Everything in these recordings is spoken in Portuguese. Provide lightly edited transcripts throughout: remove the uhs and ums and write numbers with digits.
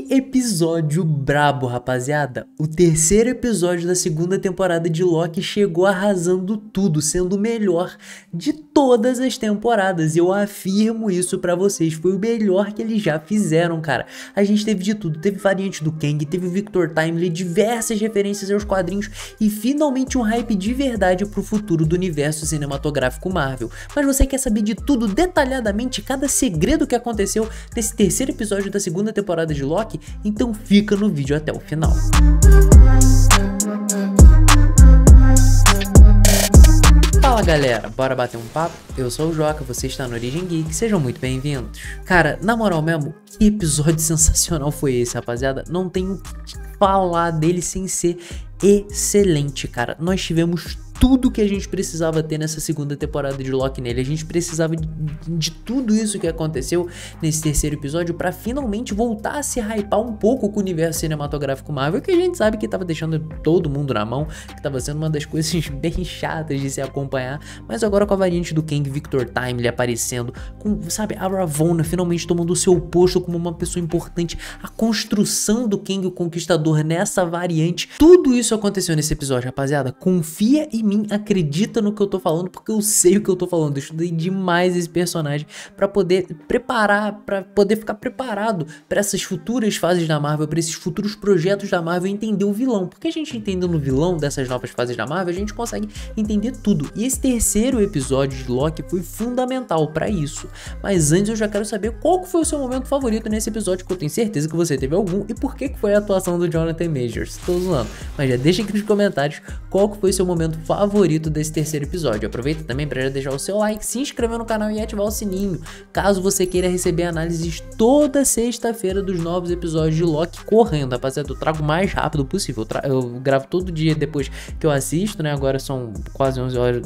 Que episódio brabo, rapaziada! O terceiro episódio da segunda temporada de Loki chegou arrasando tudo, sendo o melhor de todas as temporadas. Eu afirmo isso pra vocês, foi o melhor que eles já fizeram, cara. A gente teve de tudo, teve variante do Kang, teve o Victor Timely, diversas referências aos quadrinhos e finalmente um hype de verdade pro futuro do universo cinematográfico Marvel. Mas você quer saber de tudo detalhadamente, cada segredo que aconteceu nesse terceiro episódio da segunda temporada de Loki? Então fica no vídeo até o final. Fala galera, bora bater um papo? Eu sou o Joca, você está no Origem Geek, sejam muito bem-vindos. Cara, na moral mesmo, que episódio sensacional foi esse, rapaziada? Não tenho o que falar dele sem ser excelente, cara. Nós tivemos tudo que a gente precisava ter nessa segunda temporada de Loki nele. A gente precisava de tudo isso que aconteceu nesse terceiro episódio pra finalmente voltar a se hypar um pouco com o universo cinematográfico Marvel, que a gente sabe que tava deixando todo mundo na mão, que tava sendo uma das coisas bem chatas de se acompanhar, mas agora com a variante do Kang, Victor Timely aparecendo, com, sabe, a Ravonna finalmente tomando o seu posto como uma pessoa importante, a construção do Kang o Conquistador nessa variante, tudo isso aconteceu nesse episódio, rapaziada. Confia em mim, acredita no que eu tô falando, porque eu sei o que eu tô falando. Eu estudei demais esse personagem pra poder preparar, pra poder ficar preparado pra essas futuras fases da Marvel, pra esses futuros projetos da Marvel e entender o vilão. Porque a gente entendendo o vilão dessas novas fases da Marvel, a gente consegue entender tudo. E esse terceiro episódio de Loki foi fundamental pra isso. Mas antes eu já quero saber qual que foi o seu momento favorito nesse episódio, que eu tenho certeza que você teve algum, e por que foi a atuação do Jonathan Majors. Tô zoando, mas já deixa aqui nos comentários qual que foi o seu momento favorito desse terceiro episódio. Aproveita também para já deixar o seu like, se inscrever no canal e ativar o sininho, caso você queira receber análises toda sexta-feira dos novos episódios de Loki correndo, rapaziada. Eu trago o mais rápido possível, eu gravo todo dia depois que eu assisto, né? Agora são quase 11 horas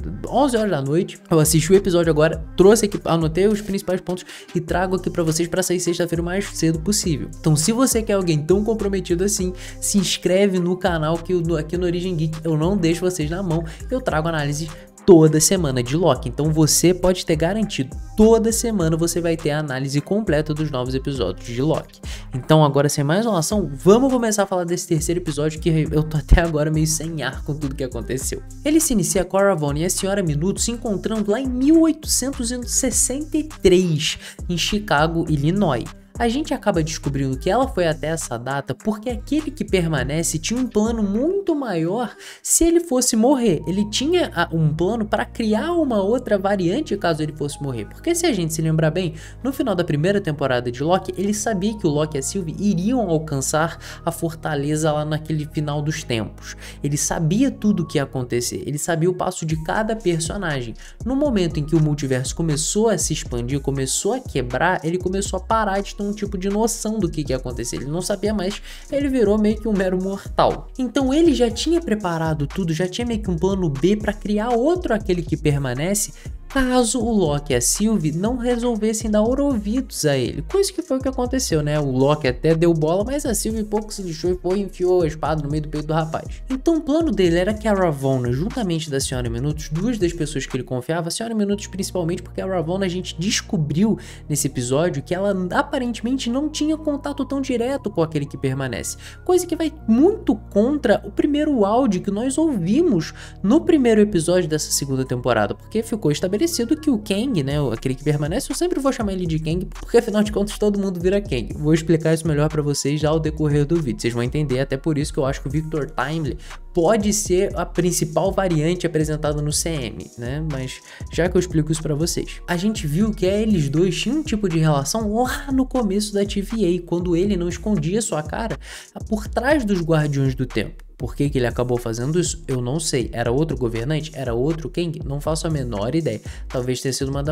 da noite, eu assisti o episódio agora, trouxe aqui, anotei os principais pontos e trago aqui para vocês para sair sexta-feira o mais cedo possível. Então se você quer alguém tão comprometido assim, se inscreve no canal, que aqui no Origem Geek eu não deixo vocês na mão, eu trago análise toda semana de Loki, então você pode ter garantido, toda semana você vai ter a análise completa dos novos episódios de Loki. Então agora, sem mais enrolação, vamos começar a falar desse terceiro episódio, que eu tô até agora meio sem ar com tudo que aconteceu. Ele se inicia com a Ravonna e a Senhora Minuto se encontrando lá em 1863, em Chicago, Illinois. A gente acaba descobrindo que ela foi até essa data porque aquele que permanece tinha um plano muito maior se ele fosse morrer. Ele tinha um plano para criar uma outra variante caso ele fosse morrer. Porque se a gente se lembrar bem, no final da primeira temporada de Loki, ele sabia que o Loki e a Sylvie iriam alcançar a fortaleza lá naquele final dos tempos. Ele sabia tudo o que ia acontecer, ele sabia o passo de cada personagem. No momento em que o multiverso começou a se expandir, começou a quebrar, ele começou a parar de ter um tipo de noção do que ia acontecer. Ele não sabia mais, ele virou meio que um mero mortal. Então ele já tinha preparado tudo, já tinha meio que um plano B para criar outro aquele que permanece, caso o Loki e a Sylvie não resolvessem dar ouvidos a ele. Coisa que foi o que aconteceu, né? O Loki até deu bola, mas a Sylvie pouco se lixou e foi e enfiou a espada no meio do peito do rapaz. Então o plano dele era que a Ravonna, juntamente da Senhora Minutos, duas das pessoas que ele confiava, a Senhora Minutos principalmente, porque a Ravonna a gente descobriu nesse episódio que ela aparentemente não tinha contato tão direto com aquele que permanece. Coisa que vai muito contra o primeiro áudio que nós ouvimos no primeiro episódio dessa segunda temporada, porque ficou estabelecido que o Kang, né, aquele que permanece, eu sempre vou chamar ele de Kang, porque afinal de contas todo mundo vira Kang. Vou explicar isso melhor pra vocês ao decorrer do vídeo, vocês vão entender, até por isso que eu acho que o Victor Timely pode ser a principal variante apresentada no CM, né, mas já que eu explico isso pra vocês. A gente viu que eles dois tinham um tipo de relação lá no começo da TVA, quando ele não escondia sua cara por trás dos Guardiões do Tempo. Por que ele acabou fazendo isso? Eu não sei. Era outro governante? Era outro Kang? Não faço a menor ideia. Talvez tenha sido uma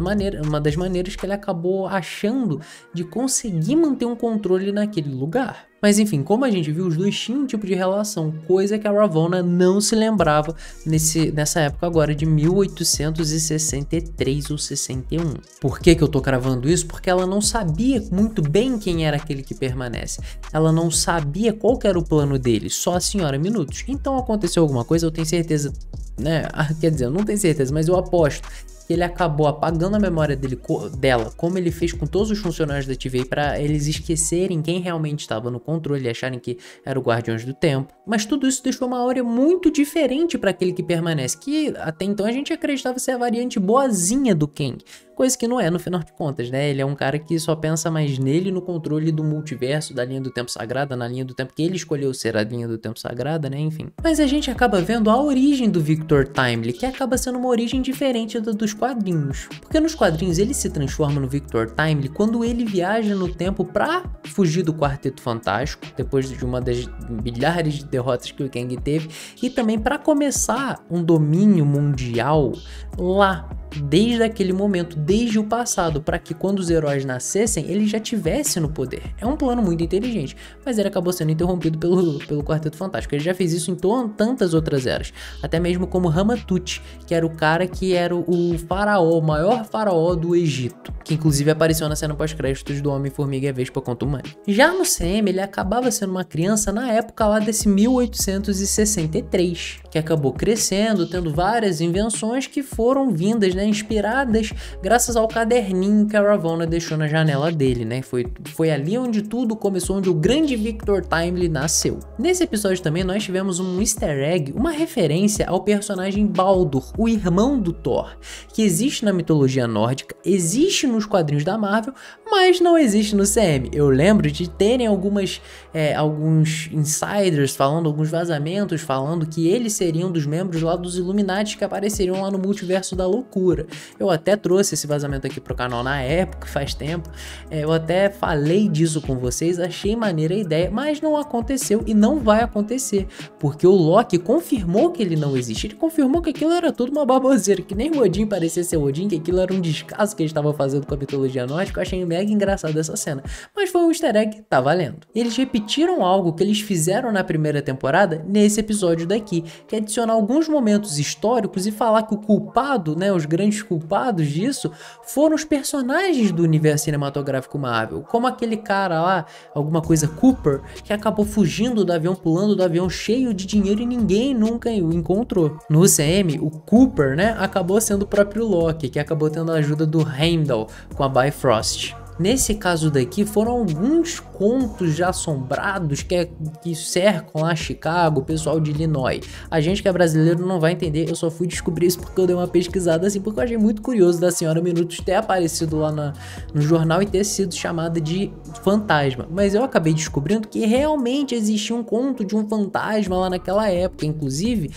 das maneiras que ele acabou achando de conseguir manter um controle naquele lugar. Mas enfim, como a gente viu, os dois tinham um tipo de relação, coisa que a Ravonna não se lembrava nessa época agora de 1863 ou 61. Por que eu tô cravando isso? Porque ela não sabia muito bem quem era aquele que permanece. Ela não sabia qual que era o plano dele, só a Senhora Minutos. Então aconteceu alguma coisa, eu tenho certeza, né? Quer dizer, eu não tenho certeza, mas eu aposto que ele acabou apagando a memória dela, como ele fez com todos os funcionários da TVA, para eles esquecerem quem realmente estava no controle e acharem que era o Guardiões do Tempo. Mas tudo isso deixou uma áurea muito diferente para aquele que permanece, que até então a gente acreditava ser a variante boazinha do Kang. Coisa que não é, no final de contas, né? Ele é um cara que só pensa mais nele, no controle do multiverso, da linha do tempo sagrada, na linha do tempo que ele escolheu ser a linha do tempo sagrada, né? Enfim. Mas a gente acaba vendo a origem do Victor Timely, que acaba sendo uma origem diferente dos quadrinhos. Porque nos quadrinhos ele se transforma no Victor Timely quando ele viaja no tempo pra fugir do Quarteto Fantástico, depois de uma das milhares de derrotas que o Kang teve, e também pra começar um domínio mundial lá, desde aquele momento, desde o passado, para que quando os heróis nascessem, ele já tivesse no poder. É um plano muito inteligente, mas ele acabou sendo interrompido pelo Quarteto Fantástico. Ele já fez isso em tantas outras eras, até mesmo como Ramatut, que era o cara que era o faraó, o maior faraó do Egito, que inclusive apareceu na cena pós-créditos do Homem-Formiga e a Vespa Quantumania. Já no CM, ele acabava sendo uma criança na época lá desse 1863, que acabou crescendo, tendo várias invenções que foram vindas, né, inspiradas graças ao caderninho que a Ravonna deixou na janela dele, né? Foi ali onde tudo começou, onde o grande Victor Timely nasceu. Nesse episódio também nós tivemos um easter egg, uma referência ao personagem Baldur, o irmão do Thor, que existe na mitologia nórdica, existe nos quadrinhos da Marvel, mas não existe no CM. Eu lembro de terem alguns insiders falando, alguns vazamentos falando que eles seriam dos membros lá dos Illuminati que apareceriam lá no Multiverso da Loucura. Eu até trouxe esse vazamento aqui pro canal na época, faz tempo. Eu até falei disso com vocês, achei maneira a ideia, mas não aconteceu e não vai acontecer, porque o Loki confirmou que ele não existe. Ele confirmou que aquilo era tudo uma baboseira, que nem o Odin parecia ser Odin, que aquilo era um descaso que eles estavam fazendo com a mitologia nórdica. Eu achei mega engraçado essa cena, mas foi um easter egg, tá valendo. Eles repetiram algo que eles fizeram na primeira temporada nesse episódio daqui, que é adicionar alguns momentos históricos e falar que o culpado, né, os grandes culpados disso foram os personagens do universo cinematográfico Marvel, como aquele cara lá, alguma coisa Cooper, que acabou fugindo do avião, pulando do avião cheio de dinheiro e ninguém nunca o encontrou. No UCM, o Cooper, né, acabou sendo o próprio Loki, que acabou tendo a ajuda do Heimdall com a Bifrost. Nesse caso daqui foram alguns contos já assombrados que cercam lá Chicago, o pessoal de Illinois. A gente que é brasileiro não vai entender, eu só fui descobrir isso porque eu dei uma pesquisada assim, porque eu achei muito curioso da Senhora Minutos ter aparecido lá no jornal e ter sido chamada de fantasma. Mas eu acabei descobrindo que realmente existia um conto de um fantasma lá naquela época, inclusive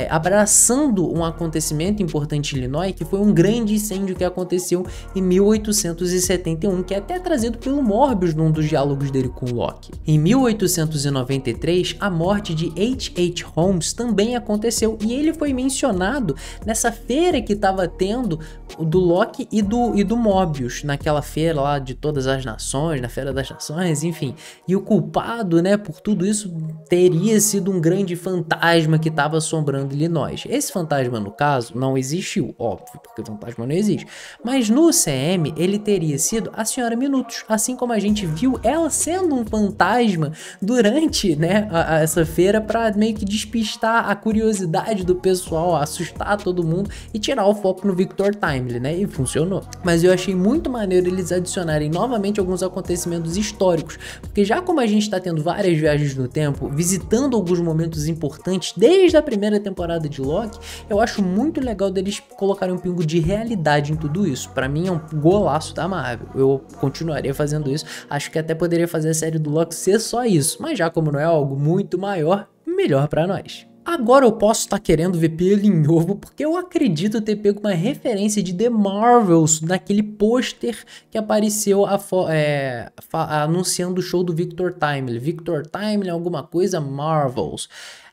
abraçando um acontecimento importante em Illinois, que foi um grande incêndio que aconteceu em 1871, que é até trazido pelo Morbius num dos diálogos dele com o Loki. Em 1893, a morte de H.H. Holmes também aconteceu e ele foi mencionado nessa feira que estava tendo do Loki e do Morbius, naquela feira lá de todas as nações, na Feira das Nações, enfim. E o culpado, né, por tudo isso teria sido um grande fantasma que estava assombrando Illinois. Esse fantasma, no caso, não existiu, óbvio, porque o fantasma não existe. Mas no CM, ele teria sido a Senhora Minutos, assim como a gente viu ela sendo um fantasma durante, né, essa feira, para meio que despistar a curiosidade do pessoal, assustar todo mundo e tirar o foco no Victor Timely, né, e funcionou. Mas eu achei muito maneiro eles adicionarem novamente alguns acontecimentos históricos, porque já como a gente está tendo várias viagens no tempo, visitando alguns momentos importantes desde a primeira temporada de Loki, eu acho muito legal deles colocarem um pingo de realidade em tudo isso. Para mim é um golaço da Marvel. Eu continuaria fazendo isso, acho que até poderia fazer a série do Loki ser só isso, mas já como não é algo muito maior, melhor pra nós. Agora eu posso estar querendo ver pelo em ovo, porque eu acredito ter pego uma referência de The Marvels naquele pôster que apareceu anunciando o show do Victor Timely. Victor Timely alguma coisa Marvels.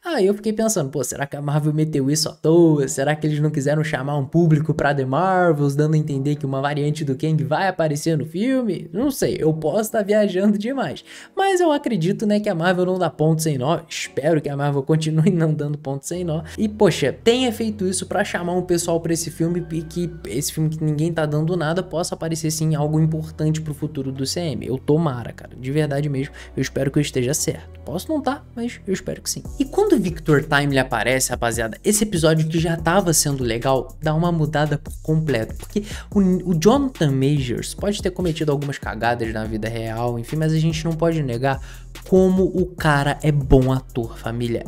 Aí eu fiquei pensando, pô, será que a Marvel meteu isso à toa? Será que eles não quiseram chamar um público pra The Marvels, dando a entender que uma variante do Kang vai aparecer no filme? Não sei, eu posso estar viajando demais. Mas eu acredito, né, que a Marvel não dá ponto sem nó. Espero que a Marvel continue não dando ponto sem nó. E, poxa, tenha feito isso pra chamar um pessoal pra esse filme, e que esse filme que ninguém tá dando nada possa aparecer, sim, algo importante pro futuro do CM. Eu tomara, cara, de verdade mesmo. Eu espero que eu esteja certo. Posso não tá, mas eu espero que sim. E quando quando o Victor Timely aparece, rapaziada, esse episódio que já tava sendo legal, dá uma mudada por completo. Porque o Jonathan Majors pode ter cometido algumas cagadas na vida real, enfim, mas a gente não pode negar como o cara é bom ator, família.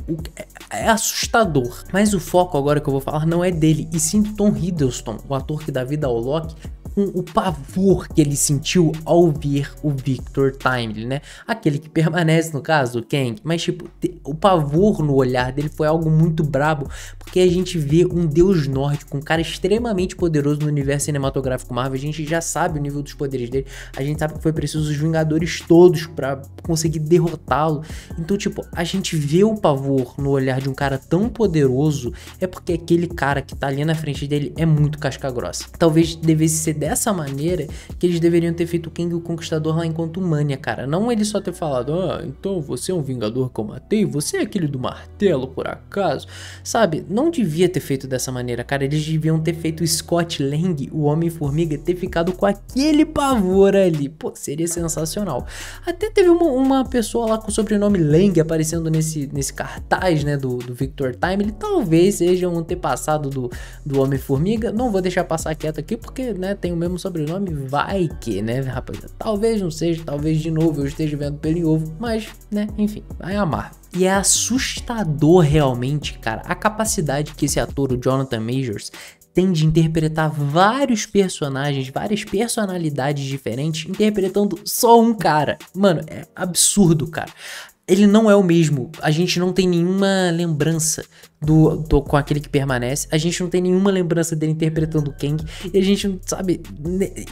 É assustador. Mas o foco agora que eu vou falar não é dele, e sim do Tom Hiddleston, o ator que dá vida ao Loki, com o pavor que ele sentiu ao ver o Victor Timely, né? Aquele que permanece, no caso, o Kang. Mas, tipo, o pavor no olhar dele foi algo muito brabo, porque a gente vê um deus nórdico, um cara extremamente poderoso no universo cinematográfico Marvel. A gente já sabe o nível dos poderes dele, a gente sabe que foi preciso os Vingadores todos pra conseguir derrotá-lo. Então, tipo, a gente vê o pavor no olhar de um cara tão poderoso, é porque aquele cara que tá ali na frente dele é muito casca grossa. Talvez devesse ser dessa maneira que eles deveriam ter feito o Kang o Conquistador lá em Quantumania, cara. Não ele só ter falado, então você é um Vingador que eu matei, você é aquele do martelo, por acaso? Sabe, não devia ter feito dessa maneira, cara. Eles deviam ter feito o Scott Lang, o Homem-Formiga, ter ficado com aquele pavor ali. Pô, seria sensacional. Até teve uma pessoa lá com o sobrenome Lang aparecendo nesse cartaz, né, do Victor Timely. Talvez seja um antepassado do Homem-Formiga. Não vou deixar passar quieto aqui, porque, né, tem o mesmo sobrenome, vai que, né, rapaziada. Talvez não seja, talvez de novo eu esteja vendo pelo em ovo, mas, né, enfim, vai amar. E é assustador realmente, cara, a capacidade que esse ator, o Jonathan Majors, tem de interpretar vários personagens, várias personalidades diferentes, interpretando só um cara. Mano, é absurdo, cara. Ele não é o mesmo, a gente não tem nenhuma lembrança com aquele que permanece, a gente não tem nenhuma lembrança dele interpretando o Kang, e a gente não sabe,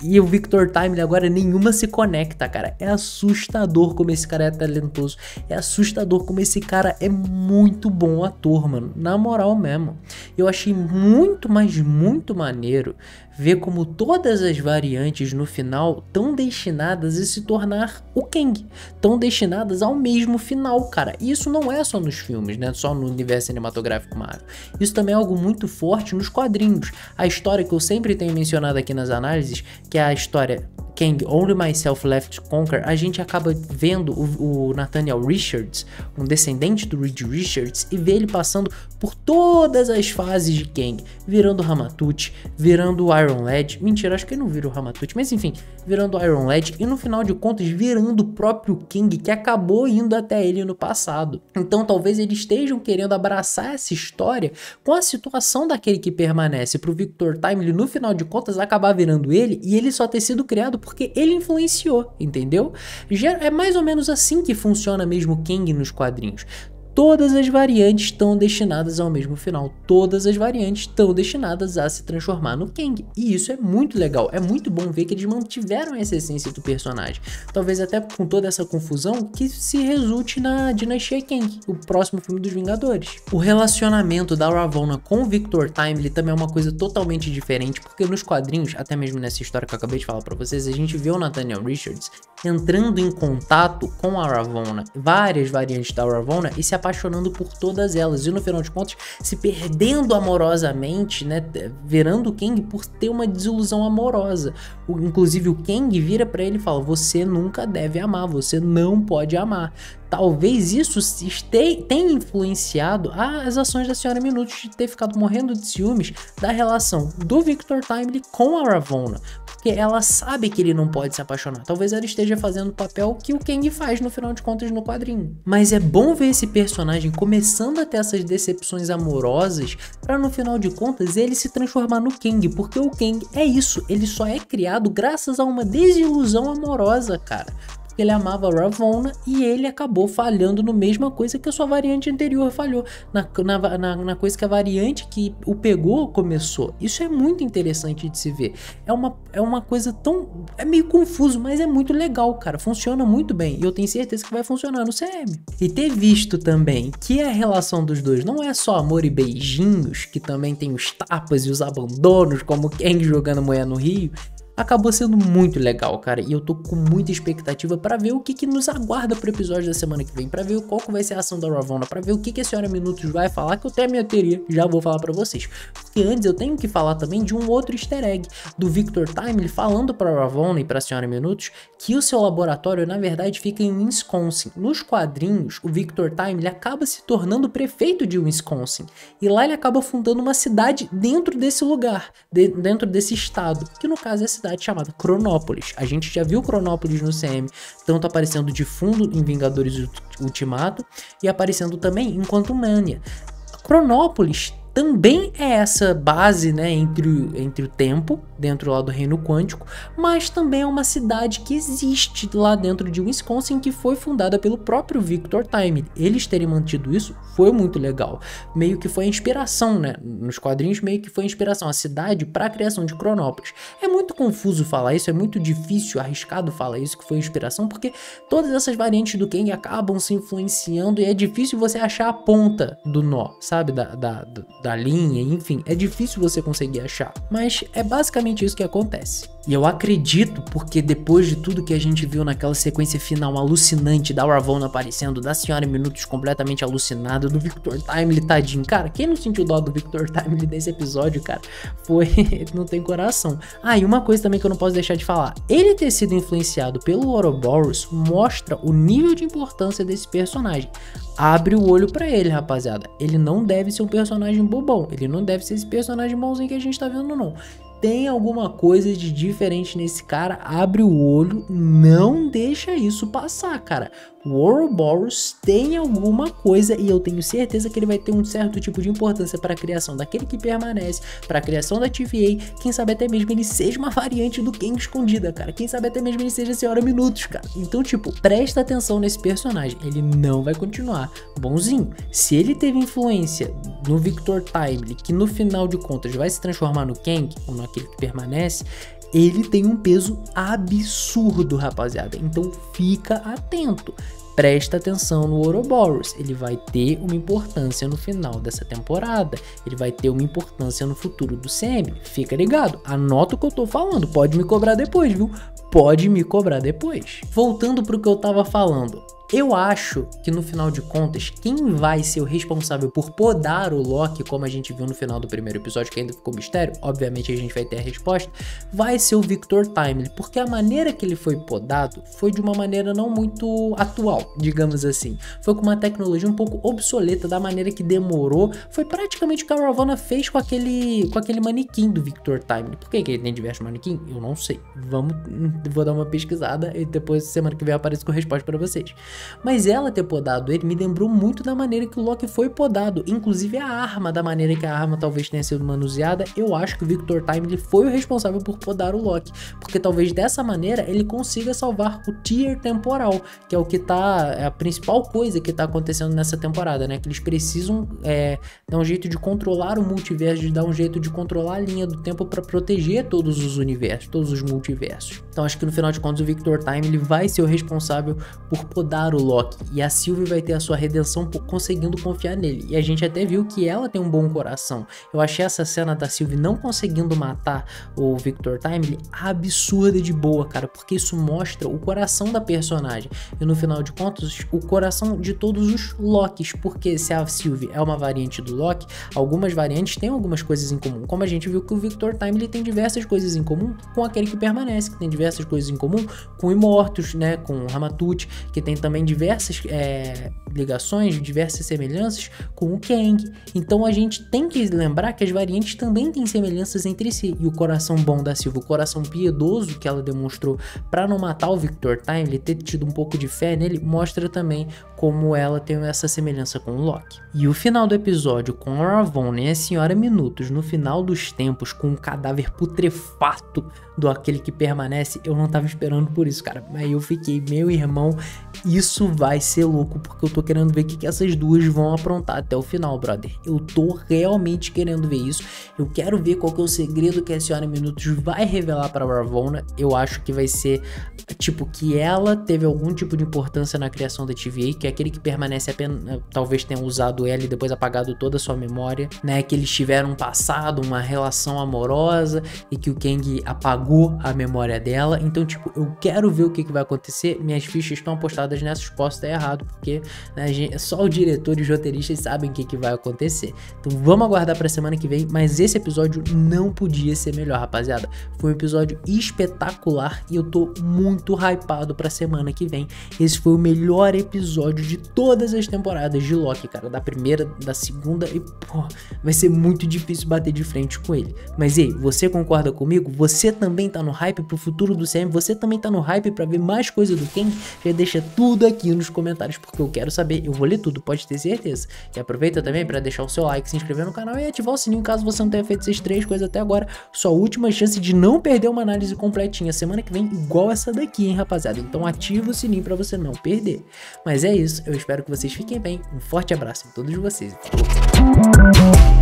e o Victor Timely agora nenhuma se conecta, cara. É assustador como esse cara é talentoso, é assustador como esse cara é muito bom ator, mano, na moral mesmo. Eu achei muito, mas muito maneiro ver como todas as variantes no final estão destinadas a se tornar o Kang, estão destinadas ao mesmo final, cara. E isso não é só nos filmes, né? Só no universo cinematográfico Marvel. Isso também é algo muito forte nos quadrinhos. A história que eu sempre tenho mencionado aqui nas análises, que é a história Kang, Only Myself Left to Conquer, a gente acaba vendo o Nathaniel Richards, um descendente do Reed Richards, e vê ele passando por todas as fases de Kang, virando o Ramatut, virando o Iron Lad, mentira, acho que ele não vira o Ramatut, mas enfim, virando o Iron Lad, e no final de contas virando o próprio Kang, que acabou indo até ele no passado. Então talvez eles estejam querendo abraçar essa história com a situação daquele que permanece, pro Victor Timely no final de contas acabar virando ele, e ele só ter sido criado porque ele influenciou, entendeu? É mais ou menos assim que funciona mesmo o Kang nos quadrinhos. Todas as variantes estão destinadas ao mesmo final. Todas as variantes estão destinadas a se transformar no Kang. E isso é muito legal. É muito bom ver que eles mantiveram essa essência do personagem. Talvez até com toda essa confusão que se resulte na Dinastia Kang, o próximo filme dos Vingadores. O relacionamento da Ravonna com o Victor Timely também é uma coisa totalmente diferente, porque nos quadrinhos, até mesmo nessa história que eu acabei de falar pra vocês, a gente vê o Nathaniel Richards entrando em contato com a Ravonna, várias variantes da Ravonna, e se apaixonando por todas elas, e no final de contas se perdendo amorosamente, né, virando o Kang por ter uma desilusão amorosa. Inclusive o Kang vira pra ele e fala, você nunca deve amar, você não pode amar. Talvez isso tenha influenciado as ações da Senhora Minutos de ter ficado morrendo de ciúmes da relação do Victor Timely com a Ravonna, porque ela sabe que ele não pode se apaixonar. Talvez ela esteja fazendo o papel que o Kang faz no final de contas no quadrinho. Mas é bom ver esse personagem começando a ter essas decepções amorosas para no final de contas ele se transformar no Kang, porque o Kang é isso, ele só é criado graças a uma desilusão amorosa, cara. Ele amava a Ravonna e ele acabou falhando no mesma coisa que a sua variante anterior falhou, na coisa que a variante que o pegou começou. Isso é muito interessante de se ver. É uma coisa tão... é meio confuso, mas é muito legal, cara. Funciona muito bem e eu tenho certeza que vai funcionar no CM. E ter visto também que a relação dos dois não é só amor e beijinhos, que também tem os tapas e os abandonos, como o Kang jogando mulher no Rio. acabou sendo muito legal, cara, e eu tô com muita expectativa pra ver o que nos aguarda pro episódio da semana que vem, pra ver qual que vai ser a ação da Ravonna, pra ver o que a Senhora Minutos vai falar, que eu tenho a minha teoria, já vou falar pra vocês. Porque antes eu tenho que falar também de um outro easter egg, do Victor Timely falando pra Ravonna e pra Senhora Minutos que o seu laboratório, na verdade, fica em Wisconsin. Nos quadrinhos, o Victor Timely acaba se tornando prefeito de Wisconsin, e lá ele acaba fundando uma cidade dentro desse lugar, dentro desse estado, que no caso é a cidade chamada Cronópolis. A gente já viu Cronópolis no CM, tanto aparecendo de fundo em Vingadores Ultimato e aparecendo também em Quantumania. Cronópolis também é essa base, né, entre o tempo, dentro lá do reino quântico, mas também é uma cidade que existe lá dentro de Wisconsin, que foi fundada pelo próprio Victor Timely. Eles terem mantido isso foi muito legal. Meio que foi a inspiração, né, nos quadrinhos meio que foi a inspiração, a cidade para a criação de Cronópolis. É muito confuso falar isso, é muito difícil, arriscado falar isso que foi inspiração, porque todas essas variantes do Kang acabam se influenciando e é difícil você achar a ponta do nó, sabe, da linha, enfim, é difícil você conseguir achar, mas é basicamente isso que acontece. E eu acredito, porque depois de tudo que a gente viu naquela sequência final alucinante da Ravonna aparecendo, da Senhora Minutos completamente alucinada, do Victor Timely, tadinho, cara, quem não sentiu dó do Victor Timely nesse episódio, cara, foi, não tem coração. Ah, e uma coisa também que eu não posso deixar de falar, ele ter sido influenciado pelo Ouroboros mostra o nível de importância desse personagem. Abre o olho pra ele, rapaziada. Ele não deve ser um personagem bobão. Ele não deve ser esse personagem bonzinho que a gente tá vendo, não. Tem alguma coisa de diferente nesse cara, abre o olho, não deixa isso passar, cara. O Ouroboros tem alguma coisa e eu tenho certeza que ele vai ter um certo tipo de importância para a criação daquele que permanece, para a criação da TVA, quem sabe até mesmo ele seja uma variante do Kang escondida, cara. Quem sabe até mesmo ele seja a Senhora Minutos, cara. Então, tipo, presta atenção nesse personagem, ele não vai continuar bonzinho. Se ele teve influência no Victor Timely, que no final de contas vai se transformar no Kang, ou naquele que permanece, ele tem um peso absurdo, rapaziada. Então fica atento. Presta atenção no Ouroboros, ele vai ter uma importância no final dessa temporada, ele vai ter uma importância no futuro do CM, fica ligado, anota o que eu tô falando, pode me cobrar depois, viu? Pode me cobrar depois. Voltando pro que eu tava falando, eu acho que no final de contas, quem vai ser o responsável por podar o Loki, como a gente viu no final do primeiro episódio, que ainda ficou mistério, obviamente a gente vai ter a resposta, vai ser o Victor Timely, porque a maneira que ele foi podado foi de uma maneira não muito atual, digamos assim. Foi com uma tecnologia um pouco obsoleta, da maneira que demorou, foi praticamente o que a Ravonna fez com aquele manequim do Victor Timely. Por que ele tem diversos manequins? Eu não sei. Vou dar uma pesquisada e depois semana que vem eu apareço com a resposta para vocês. Mas ela ter podado ele me lembrou muito da maneira que o Loki foi podado, inclusive a arma, da maneira que a arma talvez tenha sido manuseada. Eu acho que o Victor Timely foi o responsável por podar o Loki, porque talvez dessa maneira ele consiga salvar o tier temporal, que é o que é a principal coisa que tá acontecendo nessa temporada, né, que eles precisam dar um jeito de controlar o multiverso, de dar um jeito de controlar a linha do tempo para proteger todos os universos, todos os multiversos. Então acho que no final de contas o Victor Timely vai ser o responsável por podar o Loki, e a Sylvie vai ter a sua redenção conseguindo confiar nele, e a gente até viu que ela tem um bom coração. Eu achei essa cena da Sylvie não conseguindo matar o Victor Timely absurda de boa, cara, porque isso mostra o coração da personagem, e no final de contas o coração de todos os Lokis, porque se a Sylvie é uma variante do Loki, algumas variantes têm algumas coisas em comum, como a gente viu que o Victor Timely tem diversas coisas em comum com aquele que permanece, que tem diversas coisas em comum com Imortus, né, com Ramatut, que tem também diversas ligações, diversas semelhanças com o Kang. Então a gente tem que lembrar que as variantes também têm semelhanças entre si, e o coração bom da Sylvie, o coração piedoso que ela demonstrou para não matar o Victor Timely, ter tido um pouco de fé nele, mostra também como ela tem essa semelhança com o Loki. E o final do episódio com a Ravonna e a Senhora Minutos no final dos tempos, com um cadáver putrefato do aquele que permanece Esse eu não tava esperando por isso, cara. Mas eu fiquei, meu irmão, isso vai ser louco, porque eu tô querendo ver o que essas duas vão aprontar até o final, brother. Eu tô realmente querendo ver isso. Eu quero ver qual que é o segredo que a Senhora Minutos vai revelar pra Ravonna. Eu acho que vai ser, tipo, que ela teve algum tipo de importância na criação da TVA, que é aquele que permanece apenas, talvez tenha usado ela e depois apagado toda a sua memória, né? Que eles tiveram um passado, uma relação amorosa e que o Kang apagou a memória dela. Então, tipo, eu quero ver o que vai acontecer. Minhas fichas estão apostadas nessas, posso estar errado, porque, né, só o diretor e os roteiristas sabem o que vai acontecer. Então vamos aguardar pra semana que vem, mas esse episódio não podia ser melhor, rapaziada. Foi um episódio espetacular e eu tô muito hypado pra semana que vem. Esse foi o melhor episódio de todas as temporadas de Loki, cara, da primeira, da segunda, e pô, vai ser muito difícil bater de frente com ele. Mas ei, você concorda comigo? Você também tá no hype pro futuro do CM? Você também tá no hype pra ver mais coisa do Kang? Já deixa tudo aqui nos comentários, porque eu quero saber. Eu vou ler tudo, pode ter certeza. E aproveita também pra deixar o seu like, se inscrever no canal e ativar o sininho caso você não tenha feito essas 3 coisas até agora. Sua última chance de não perder uma análise completinha semana que vem, igual essa daqui, hein, rapaziada? Então ativa o sininho pra você não perder. Mas é isso, eu espero que vocês fiquem bem. Um forte abraço em todos vocês. Falou!